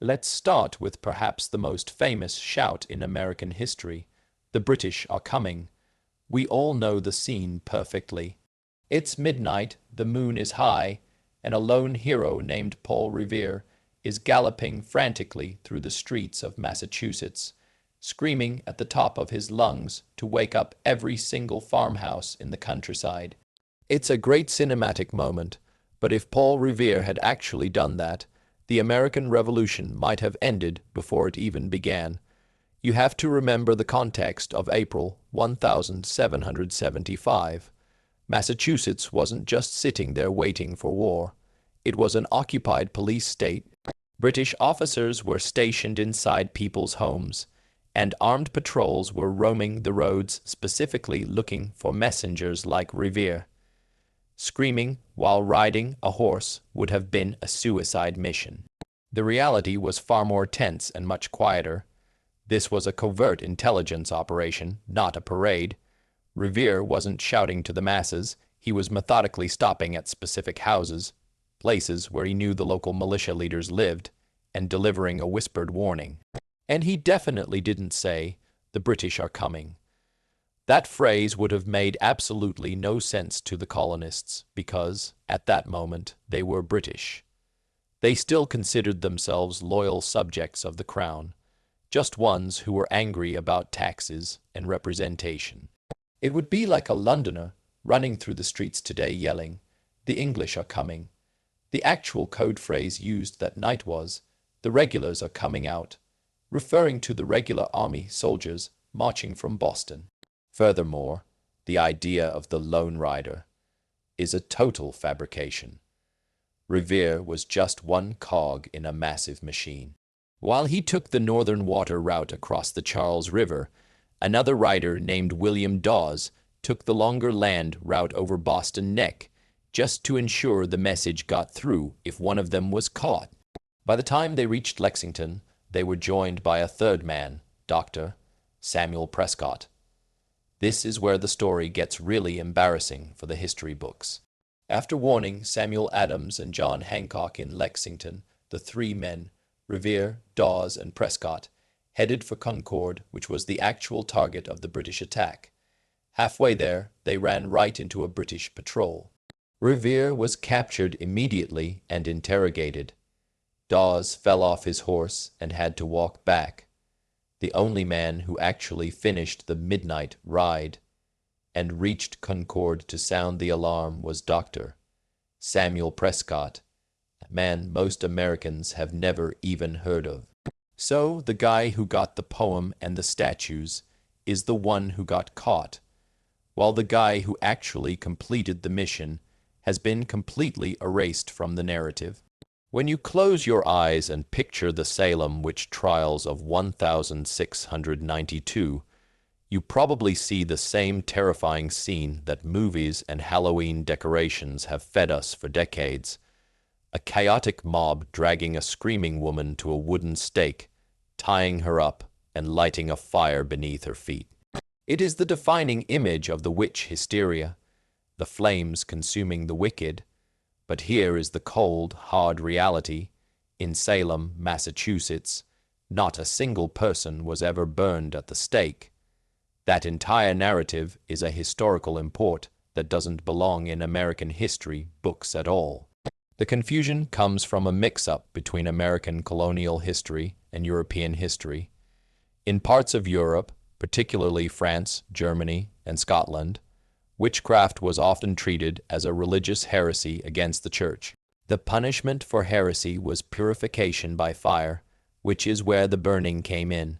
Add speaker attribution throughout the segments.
Speaker 1: Let's start with perhaps the most famous shout in American history. The British are coming. We all know the scene perfectly. It's midnight, the moon is high, and a lone hero named PaulRevere is galloping frantically through the streets of Massachusetts, screaming at the top of his lungs to wake up every single farmhouse in the countryside. It's a great cinematic moment, but if PaulRevere had actually done that, the American Revolution might have ended before it even began. You have to remember the context of April 1775. Massachusetts wasn't just sitting there waiting for war. It was an occupied police state. British officers were stationed inside people's homes, and armed patrols were roaming the roads specifically looking for messengers like Revere. Screaming while riding a horse would have been a suicide mission. The reality was far more tense and much quieter. This was a covert intelligence operation, not a parade. Revere wasn't shouting to the masses. He was methodically stopping at specific houses, places where he knew the local militia leaders lived, and delivering a whispered warning. And he definitely didn't say, "The British are coming." That phrase would have made absolutely no sense to the colonists because, at that moment, they were British. They still considered themselves loyal subjects of the crown, just ones who were angry about taxes and representation. It would be like a Londoner running through the streets today yelling, "The English are coming." The actual code phrase used that night was, "The regulars are coming out," referring to the regular army soldiers marching from Boston. Furthermore, the idea of the Lone Rider is a total fabrication. Revere was just one cog in a massive machine. While he took the northern water route across the Charles River, another rider named William Dawes took the longer land route over Boston Neck, just to ensure the message got through if one of them was caught. By the time they reached Lexington, they were joined by a third man, Dr. Samuel Prescott. This is where the story gets really embarrassing for the history books. After warning Samuel Adams and John Hancock in Lexington, the three men, Revere, Dawes, and Prescott, headed for Concord, which was the actual target of the British attack. Halfway there, they ran right into a British patrol. Revere was captured immediately and interrogated. Dawes fell off his horse and had to walk back. The only man who actually finished the midnight ride and reached Concord to sound the alarm was Dr. Samuel Prescott, a man most Americans have never even heard of. So the guy who got the poem and the statues is the one who got caught, while the guy who actually completed the mission has been completely erased from the narrative. When you close your eyes and picture the Salem witch trials of 1692, you probably see the same terrifying scene that movies and Halloween decorations have fed us for decades. A chaotic mob dragging a screaming woman to a wooden stake, tying her up and lighting a fire beneath her feet. It is the defining image of the witch hysteria, the flames consuming the wicked. But here is the cold, hard reality. In Salem, Massachusetts, not a single person was ever burned at the stake. That entire narrative is a historical import that doesn't belong in American history books at all. The confusion comes from a mix-up between American colonial history and European history. In parts of Europe, particularly France, Germany, and Scotland, witchcraft was often treated as a religious heresy against the church. The punishment for heresy was purification by fire, which is where the burning came in.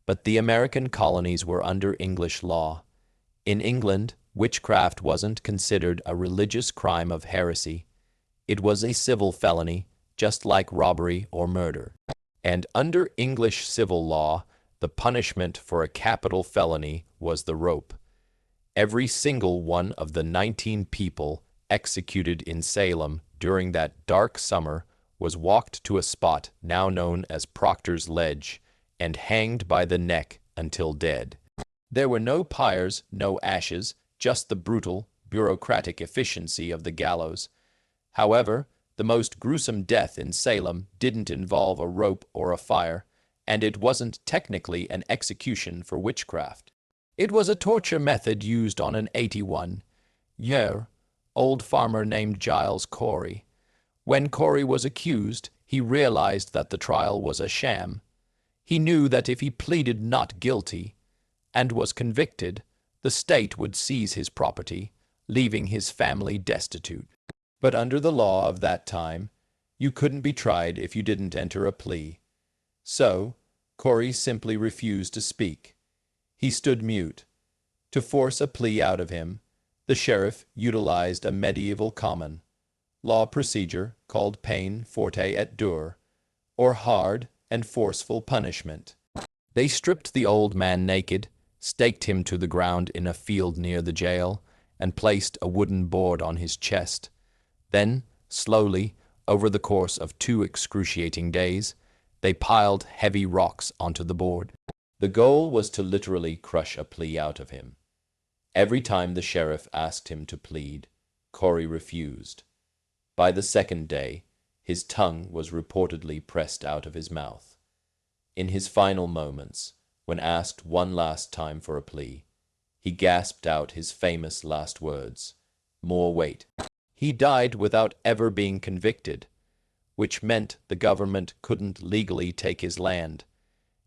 Speaker 1: But the American colonies were under English law. In England, witchcraft wasn't considered a religious crime of heresy. It was a civil felony, just like robbery or murder. And under English civil law, the punishment for a capital felony was the rope. Every single one of the 19 people executed in Salem during that dark summer was walked to a spot now known as Proctor's Ledge and hanged by the neck until dead. There were no pyres, no ashes, just the brutal, bureaucratic efficiency of the gallows. However, The most gruesome death in Salem didn't involve a rope or a fire, and it wasn't technically an execution for witchcraft. It was a torture method used on an 81-year-old farmer named Giles Corey. When Corey was accused, he realized that the trial was a sham. He knew that if he pleaded not guilty and was convicted, the state would seize his property, leaving his family destitute. But under the law of that time, you couldn't be tried if you didn't enter a plea. So, Corey simply refused to speak. He stood mute. To force a plea out of him, the sheriff utilized a medieval common law procedure called peine forte et dure, or hard and forceful punishment. They stripped the old man naked, staked him to the ground in a field near the jail, and placed a wooden board on his chest. Then, slowly, over the course of 2 excruciating days, they piled heavy rocks onto the board. The goal was to literally crush a plea out of him. Every time the sheriff asked him to plead, Corey refused. By the 2nd day, his tongue was reportedly pressed out of his mouth. In his final moments, when asked one last time for a plea, he gasped out his famous last words, "More weight." He died without ever being convicted, which meant the government couldn't legally take his land,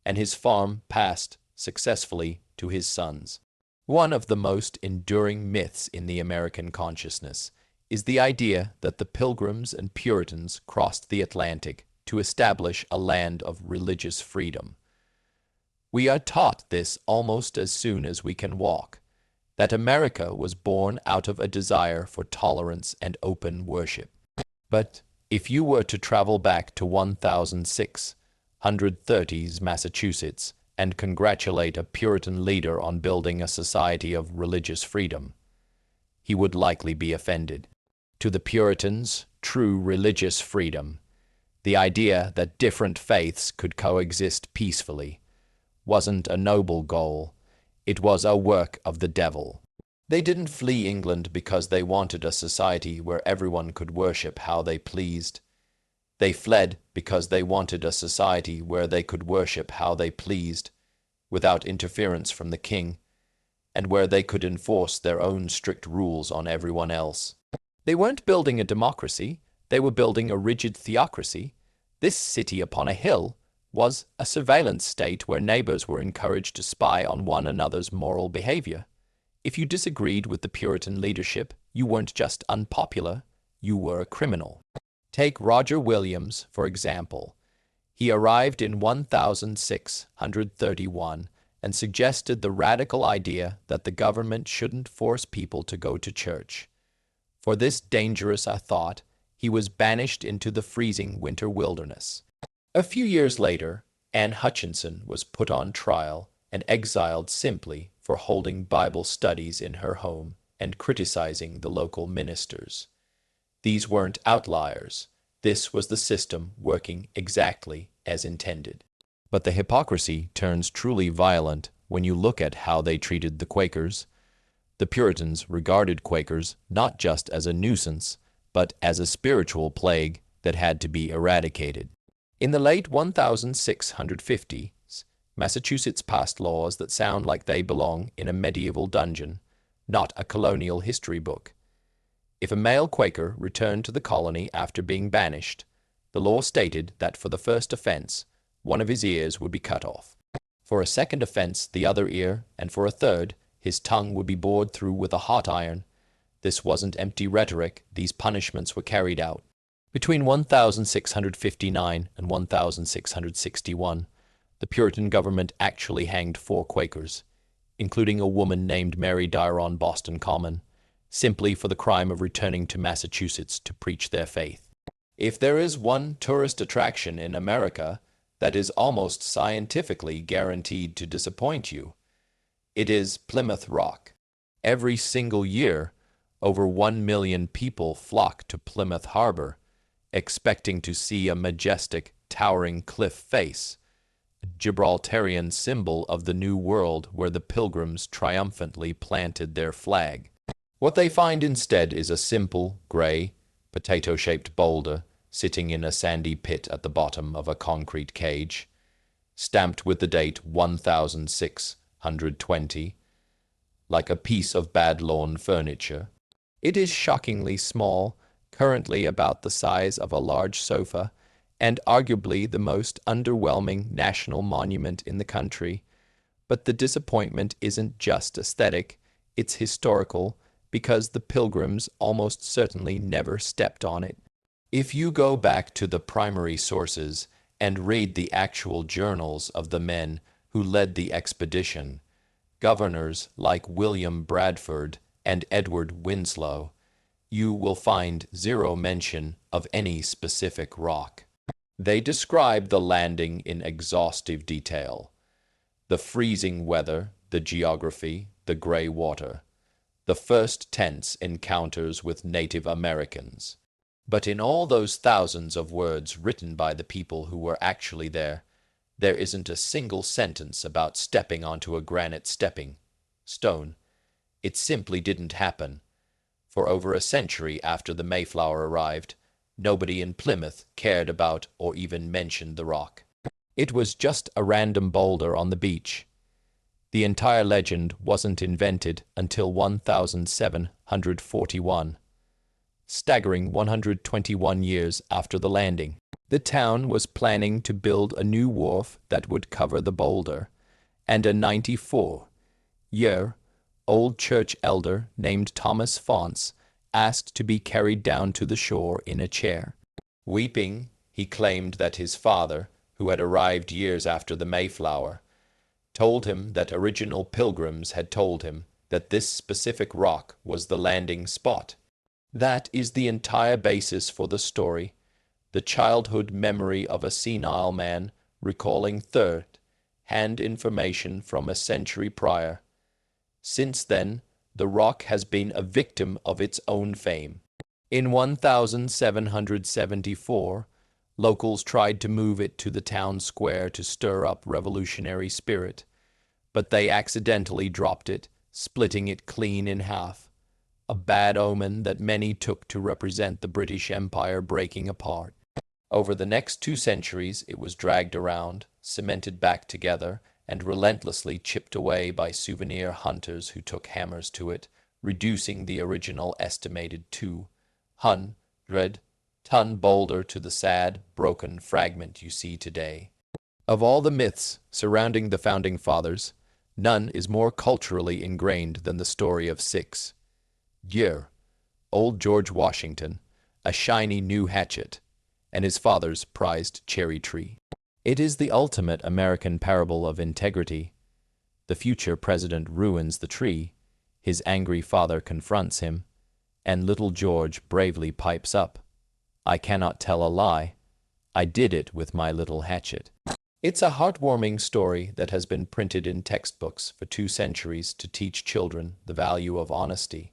Speaker 1: and his farm passed successfully to his sons. One of the most enduring myths in the American consciousness is the idea that the Pilgrims and Puritans crossed the Atlantic to establish a land of religious freedom. We are taught this almost as soon as we can walk, that America was born out of a desire for tolerance and open worship. But if you were to travel back to 1630s Massachusetts and congratulate a Puritan leader on building a society of religious freedom, he would likely be offended. To the Puritans, true religious freedom, the idea that different faiths could coexist peacefully, wasn't a noble goal. It was a work of the devil. They didn't flee England because they wanted a society where everyone could worship how they pleased. They fled because they wanted a society where they could worship how they pleased, without interference from the king, and where they could enforce their own strict rules on everyone else. They weren't building a democracy, they were building a rigid theocracy. This city upon a hill was a surveillance state where neighbors were encouraged to spy on one another's moral behavior. If you disagreed with the Puritan leadership, you weren't just unpopular, you were a criminal. Take Roger Williams, for example. He arrived in 1631 and suggested the radical idea that the government shouldn't force people to go to church. For this dangerous thought, he was banished into the freezing winter wilderness. A few years later, Anne Hutchinson was put on trial and exiled simply for holding Bible studies in her home and criticizing the local ministers. These weren't outliers. This was the system working exactly as intended. But the hypocrisy turns truly violent when you look at how they treated the Quakers. The Puritans regarded Quakers not just as a nuisance, but as a spiritual plague that had to be eradicated. In the late 1650s, Massachusetts passed laws that sound like they belong in a medieval dungeon, not a colonial history book. If a male Quaker returned to the colony after being banished, the law stated that for the first offense, one of his ears would be cut off. For a second offense, the other ear, and for a third, his tongue would be bored through with a hot iron. This wasn't empty rhetoric, these punishments were carried out. Between 1659 and 1661, the Puritan government actually hanged 4 Quakers, including a woman named Mary Dyer on Boston Common, simply for the crime of returning to Massachusetts to preach their faith. If there is one tourist attraction in America that is almost scientifically guaranteed to disappoint you, it is Plymouth Rock. Every single year, over 1 million people flock to Plymouth Harbor, expecting to see a majestic, towering cliff face, a Gibraltarian symbol of the New World where the Pilgrims triumphantly planted their flag. What they find instead is a simple, gray, potato-shaped boulder sitting in a sandy pit at the bottom of a concrete cage, stamped with the date 1620, like a piece of bad lawn furniture. It is shockingly small, currently about the size of a large sofa, and arguably the most underwhelming national monument in the country. But the disappointment isn't just aesthetic, it's historical, because the Pilgrims almost certainly never stepped on it. If you go back to the primary sources and read the actual journals of the men who led the expedition, governors like William Bradford and Edward Winslow, you will find zero mention of any specific rock. They describe the landing in exhaustive detail. The freezing weather, the geography, the gray water, the first tense encounters with Native Americans. But in all those thousands of words written by the people who were actually there isn't a single sentence about stepping onto a granite stepping stone. It simply didn't happen. For over a century after the Mayflower arrived, nobody in Plymouth cared about or even mentioned the rock. It was just a random boulder on the beach. The entire legend wasn't invented until 1741, staggering 121 years after the landing. The town was planning to build a new wharf that would cover the boulder, and a 94-year-old church elder named Thomas Faunce asked to be carried down to the shore in a chair. Weeping, he claimed that his father, who had arrived years after the Mayflower, told him that original Pilgrims had told him that this specific rock was the landing spot. That is the entire basis for the story, the childhood memory of a senile man recalling third-hand information from a century prior. Since then, the rock has been a victim of its own fame. In 1774, locals tried to move it to the town square to stir up revolutionary spirit, but they accidentally dropped it, splitting it clean in half, a bad omen that many took to represent the British Empire breaking apart. Over the next 2 centuries, it was dragged around, cemented back together, and relentlessly chipped away by souvenir hunters who took hammers to it, reducing the original estimated 200-ton boulder to the sad, broken fragment you see today. Of all the myths surrounding the Founding Fathers, none is more culturally ingrained than the story of 6-year-old George Washington, a shiny new hatchet, and his father's prized cherry tree. It is the ultimate American parable of integrity. The future president ruins the tree, his angry father confronts him, and little George bravely pipes up, "I cannot tell a lie. I did it with my little hatchet." It's a heartwarming story that has been printed in textbooks for 2 centuries to teach children the value of honesty.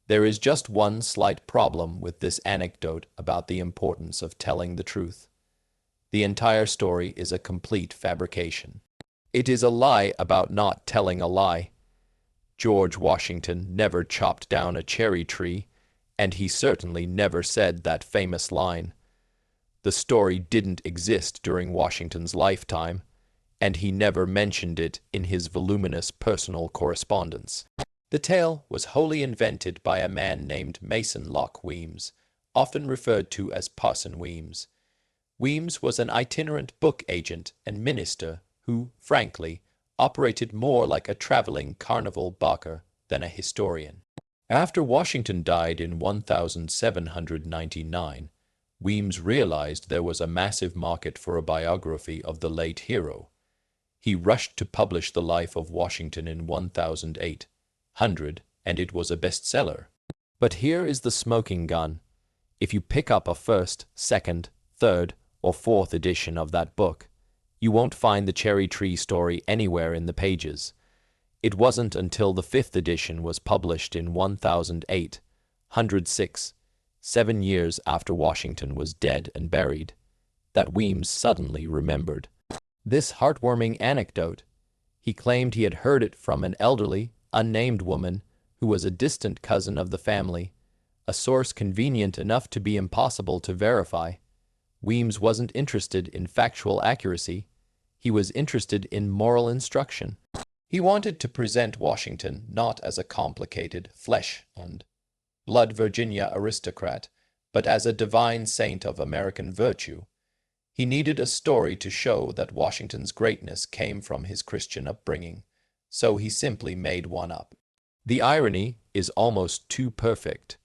Speaker 1: There is just one slight problem with this anecdote about the importance of telling the truth. The entire story is a complete fabrication. It is a lie about not telling a lie. George Washington never chopped down a cherry tree, and he certainly never said that famous line. The story didn't exist during Washington's lifetime, and he never mentioned it in his voluminous personal correspondence. The tale was wholly invented by a man named Mason Locke Weems, often referred to as Parson Weems. Weems was an itinerant book agent and minister who, frankly, operated more like a traveling carnival barker than a historian. After Washington died in 1799, Weems realized there was a massive market for a biography of the late hero. He rushed to publish the life of Washington in 1800, and it was a bestseller. But here is the smoking gun. If you pick up a first, second, third, or fourth edition of that book, you won't find the cherry tree story anywhere in the pages. It wasn't until the 5th edition was published in 1806, 7 years after Washington was dead and buried, that Weems suddenly remembered this heartwarming anecdote. He claimed he had heard it from an elderly, unnamed woman who was a distant cousin of the family, a source convenient enough to be impossible to verify. Weems wasn't interested in factual accuracy. He was interested in moral instruction. He wanted to present Washington not as a complicated flesh and blood Virginia aristocrat, but as a divine saint of American virtue. He needed a story to show that Washington's greatness came from his Christian upbringing, so he simply made one up. The irony is almost too perfect.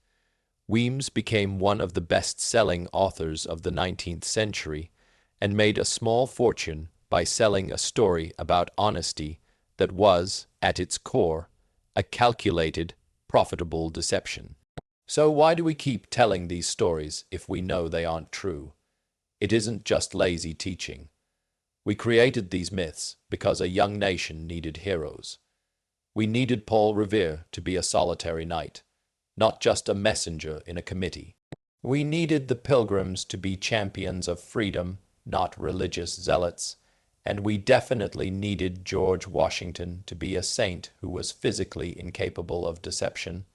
Speaker 1: Weems became one of the best-selling authors of the 19th century and made a small fortune by selling a story about honesty that was, at its core, a calculated, profitable deception. So why do we keep telling these stories if we know they aren't true? It isn't just lazy teaching. We created these myths because a young nation needed heroes. We needed PaulRevere to be a solitary knight, not just a messenger in a committee. We needed the Pilgrims to be champions of freedom, not religious zealots, and we definitely needed George Washington to be a saint who was physically incapable of deception.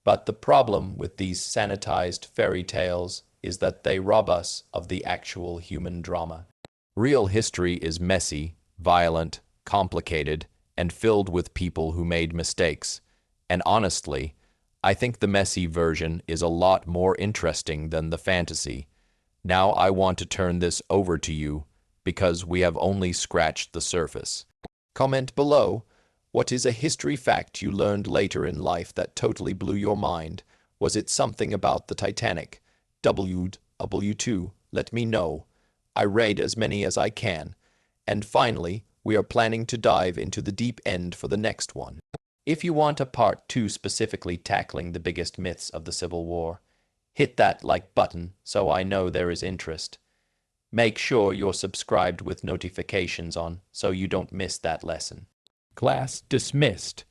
Speaker 1: But the problem with these sanitized fairy tales is that they rob us of the actual human drama. Real history is messy, violent, complicated, and filled with people who made mistakes. And honestly, I think the messy version is a lot more interesting than the fantasy. Now I want to turn this over to you, because we have only scratched the surface. Comment below, what is a history fact you learned later in life that totally blew your mind? Was it something about the Titanic? WW2, let me know. I read as many as I can. And finally, we are planning to dive into the deep end for the next one. If you want a part 2 specifically tackling the biggest myths of the Civil War, hit that like button so I know there is interest. Make sure you're subscribed with notifications on so you don't miss that lesson. Class dismissed.